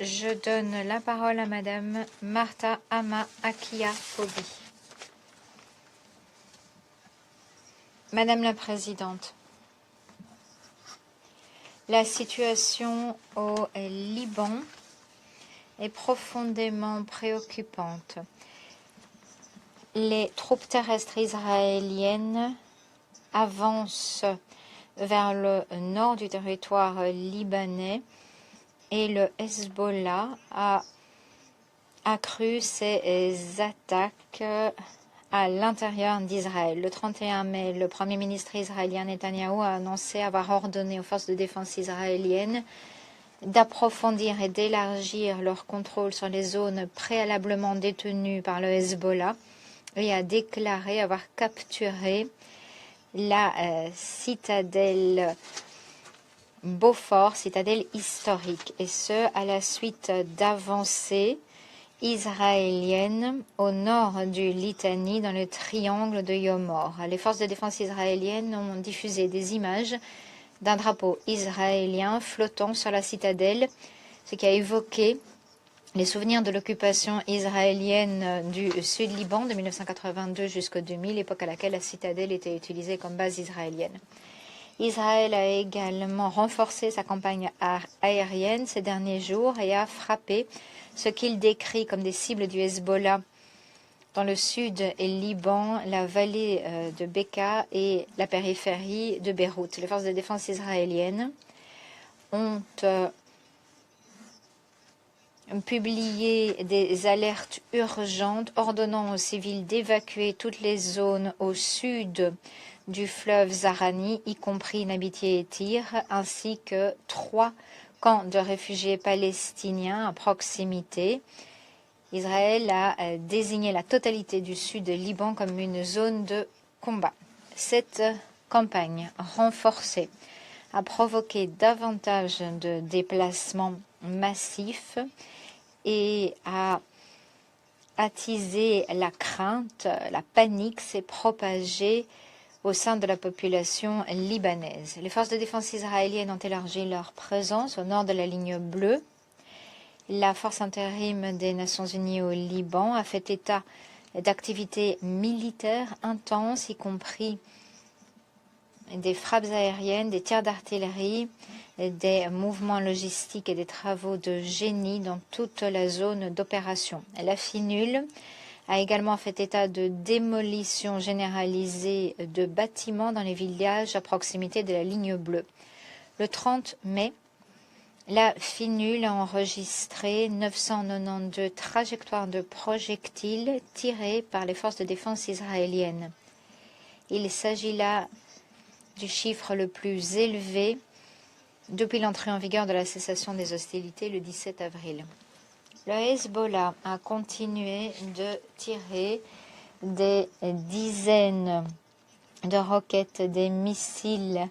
Je donne la parole à Madame Martha Ama Akia-Pobi. Madame la Présidente, la situation au Liban est profondément préoccupante. Les troupes terrestres israéliennes avancent vers le nord du territoire libanais et le Hezbollah a accru ses attaques à l'intérieur d'Israël. Le 31 mai, le Premier ministre israélien Netanyahou a annoncé avoir ordonné aux forces de défense israéliennes d'approfondir et d'élargir leur contrôle sur les zones préalablement détenues par le Hezbollah et a déclaré avoir capturé la citadelle Beaufort, citadelle historique, et ce, à la suite d'avancées israéliennes au nord du Litanie, dans le triangle de Yomor. Les forces de défense israéliennes ont diffusé des images d'un drapeau israélien flottant sur la citadelle, ce qui a évoqué les souvenirs de l'occupation israélienne du Sud-Liban de 1982 jusqu'en 2000, époque à laquelle la citadelle était utilisée comme base israélienne. Israël a également renforcé sa campagne aérienne ces derniers jours et a frappé ce qu'il décrit comme des cibles du Hezbollah dans le sud et Liban, la vallée de Beka et la périphérie de Beyrouth. Les forces de défense israéliennes ont publié des alertes urgentes ordonnant aux civils d'évacuer toutes les zones au sud du fleuve Zahrani, y compris Nabitier et Tyr, ainsi que 3 camps de réfugiés palestiniens à proximité. Israël a désigné la totalité du sud du Liban comme une zone de combat. Cette campagne renforcée a provoqué davantage de déplacements massifs et a attisé la crainte, la panique s'est propagée au sein de la population libanaise. Les forces de défense israéliennes ont élargi leur présence au nord de la ligne bleue. La force intérim des Nations Unies au Liban a fait état d'activités militaires intenses, y compris des frappes aériennes, des tirs d'artillerie, des mouvements logistiques et des travaux de génie dans toute la zone d'opération. La FINUL a également fait état de démolition généralisée de bâtiments dans les villages à proximité de la ligne bleue. Le 30 mai, la FINUL a enregistré 992 trajectoires de projectiles tirés par les forces de défense israéliennes. Il s'agit là du chiffre le plus élevé depuis l'entrée en vigueur de la cessation des hostilités le 17 avril. Le Hezbollah a continué de tirer des dizaines de roquettes, des missiles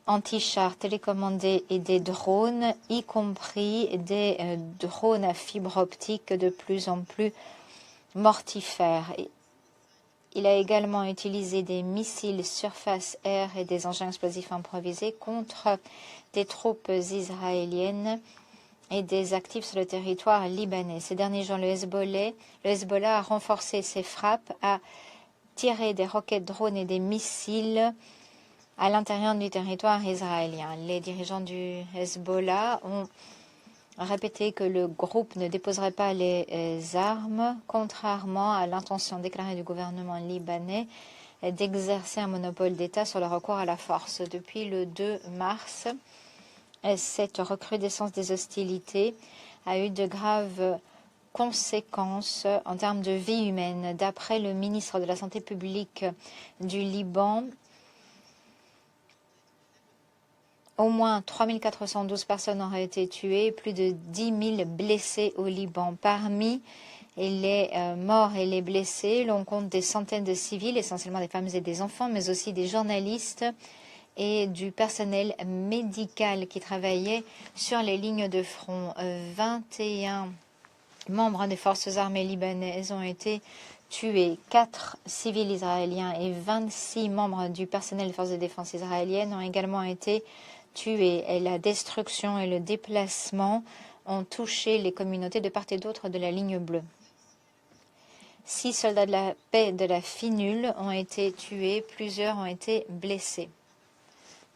anti-chars télécommandés et des drones, y compris des drones à fibre optique de plus en plus mortifères. Il a également utilisé des missiles surface-air et des engins explosifs improvisés contre des troupes israéliennes et des actifs sur le territoire libanais. Ces derniers jours, le Hezbollah a renforcé ses frappes, a tiré des roquettes drones et des missiles à l'intérieur du territoire israélien. Les dirigeants du Hezbollah ont répété que le groupe ne déposerait pas les armes, contrairement à l'intention déclarée du gouvernement libanais d'exercer un monopole d'État sur le recours à la force. Depuis le 2 mars, cette recrudescence des hostilités a eu de graves conséquences en termes de vie humaine. D'après le ministre de la Santé publique du Liban, au moins 3 412 personnes auraient été tuées et plus de 10 000 blessés au Liban. Parmi les morts et les blessés, l'on compte des centaines de civils, essentiellement des femmes et des enfants, mais aussi des journalistes et du personnel médical qui travaillait sur les lignes de front. 21 membres des forces armées libanaises ont été tués, 4 civils israéliens et 26 membres du personnel des forces de défense israéliennes ont également été tués. Et la destruction et le déplacement ont touché les communautés de part et d'autre de la ligne bleue. 6 soldats de la paix de la FINUL ont été tués, plusieurs ont été blessés.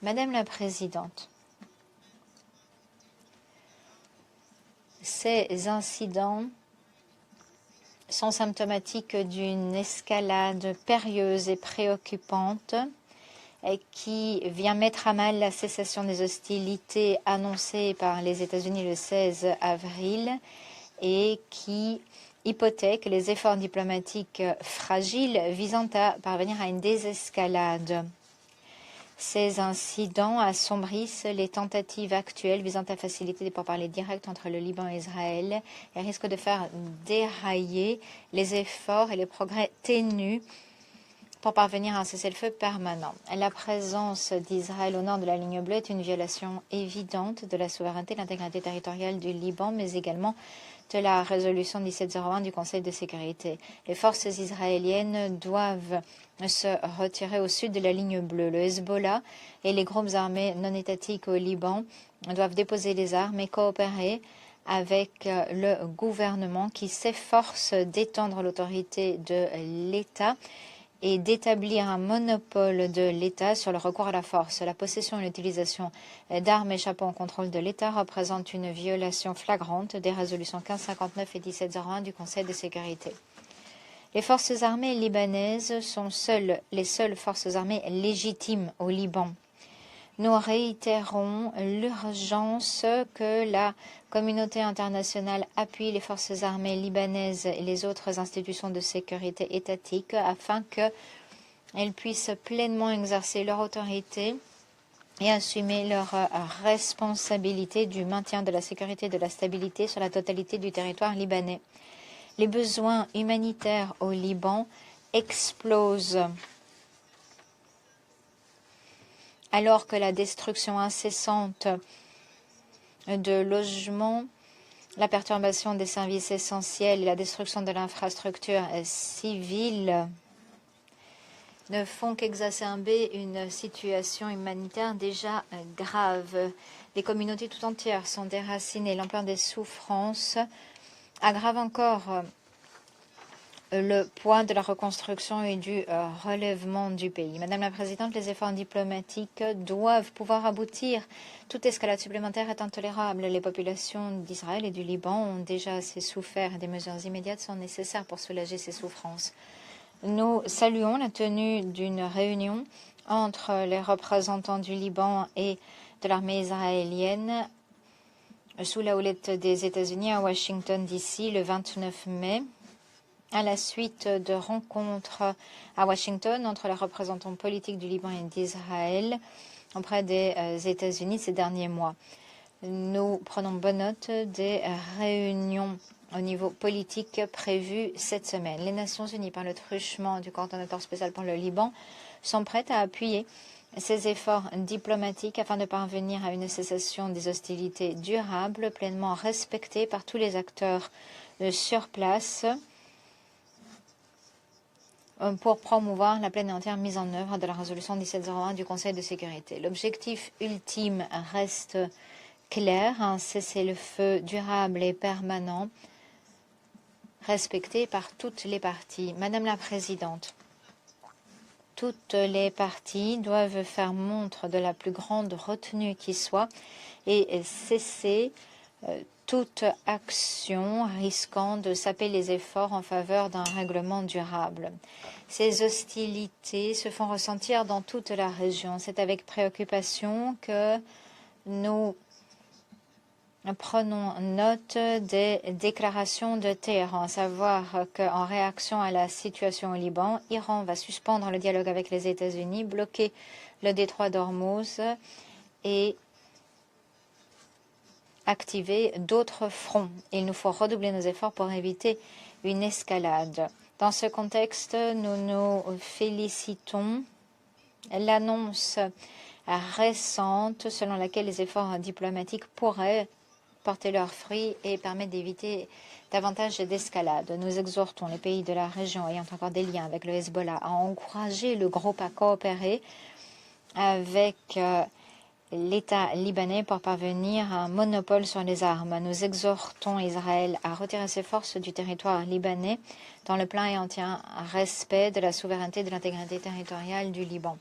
Madame la Présidente, ces incidents sont symptomatiques d'une escalade périlleuse et préoccupante qui vient mettre à mal la cessation des hostilités annoncées par les États-Unis le 16 avril et qui hypothèque les efforts diplomatiques fragiles visant à parvenir à une désescalade. Ces incidents assombrissent les tentatives actuelles visant à faciliter des pourparlers directs entre le Liban et Israël et risquent de faire dérailler les efforts et les progrès ténus pour parvenir à un cessez-le-feu permanent. La présence d'Israël au nord de la ligne bleue est une violation évidente de la souveraineté et de l'intégrité territoriale du Liban, mais également de la résolution 1701 du Conseil de sécurité. Les forces israéliennes doivent se retirer au sud de la ligne bleue. Le Hezbollah et les groupes armés non étatiques au Liban doivent déposer les armes et coopérer avec le gouvernement qui s'efforce d'étendre l'autorité de l'État et d'établir un monopole de l'État sur le recours à la force. La possession et l'utilisation d'armes échappant au contrôle de l'État représentent une violation flagrante des résolutions 1559 et 1701 du Conseil de sécurité. Les forces armées libanaises sont les seules forces armées légitimes au Liban. Nous réitérons l'urgence que la communauté internationale appuie les forces armées libanaises et les autres institutions de sécurité étatiques afin qu'elles puissent pleinement exercer leur autorité et assumer leur responsabilité du maintien de la sécurité et de la stabilité sur la totalité du territoire libanais. Les besoins humanitaires au Liban explosent alors que la destruction incessante de logements, la perturbation des services essentiels et la destruction de l'infrastructure civile ne font qu'exacerber une situation humanitaire déjà grave. Les communautés tout entières sont déracinées. L'ampleur des souffrances aggrave encore le poids de la reconstruction et du relèvement du pays. Madame la Présidente, les efforts diplomatiques doivent pouvoir aboutir. Toute escalade supplémentaire est intolérable. Les populations d'Israël et du Liban ont déjà assez souffert et des mesures immédiates sont nécessaires pour soulager ces souffrances. Nous saluons la tenue d'une réunion entre les représentants du Liban et de l'armée israélienne sous la houlette des États-Unis à Washington, D.C. le 29 mai. À la suite de rencontres à Washington entre les représentants politiques du Liban et d'Israël auprès des États-Unis ces derniers mois. Nous prenons bonne note des réunions au niveau politique prévues cette semaine. Les Nations Unies, par le truchement du coordonnateur spécial pour le Liban, sont prêtes à appuyer ces efforts diplomatiques afin de parvenir à une cessation des hostilités durables, pleinement respectée par tous les acteurs sur place, pour promouvoir la pleine et entière mise en œuvre de la résolution 1701 du Conseil de sécurité. L'objectif ultime reste clair, un cessez-le-feu durable et permanent, respecté par toutes les parties. Madame la Présidente, toutes les parties doivent faire montre de la plus grande retenue qui soit et cesser toute action risquant de saper les efforts en faveur d'un règlement durable. Ces hostilités se font ressentir dans toute la région. C'est avec préoccupation que nous prenons note des déclarations de Téhéran, à savoir qu'en réaction à la situation au Liban, Iran va suspendre le dialogue avec les États-Unis, bloquer le détroit d'Ormuz et activer d'autres fronts. Il nous faut redoubler nos efforts pour éviter une escalade. Dans ce contexte, nous nous félicitons l'annonce récente selon laquelle les efforts diplomatiques pourraient porter leurs fruits et permettre d'éviter davantage d'escalade. Nous exhortons les pays de la région ayant encore des liens avec le Hezbollah à encourager le groupe à coopérer avec l'État libanais pour parvenir à un monopole sur les armes. Nous exhortons Israël à retirer ses forces du territoire libanais dans le plein et entier respect de la souveraineté et de l'intégrité territoriale du Liban.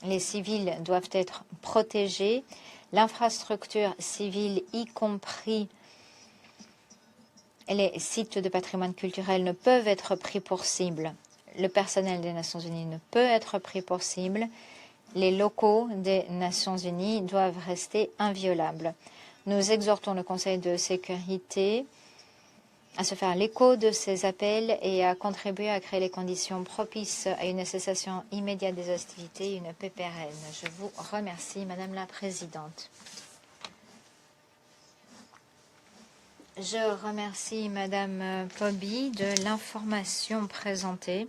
Les civils doivent être protégés. L'infrastructure civile, y compris les sites de patrimoine culturel, ne peuvent être pris pour cible. Le personnel des Nations Unies ne peut être pris pour cible. Les locaux des Nations Unies doivent rester inviolables. Nous exhortons le Conseil de sécurité à se faire l'écho de ces appels et à contribuer à créer les conditions propices à une cessation immédiate des hostilités et une paix pérenne. Je vous remercie, Madame la Présidente. Je remercie Madame Poby de l'information présentée.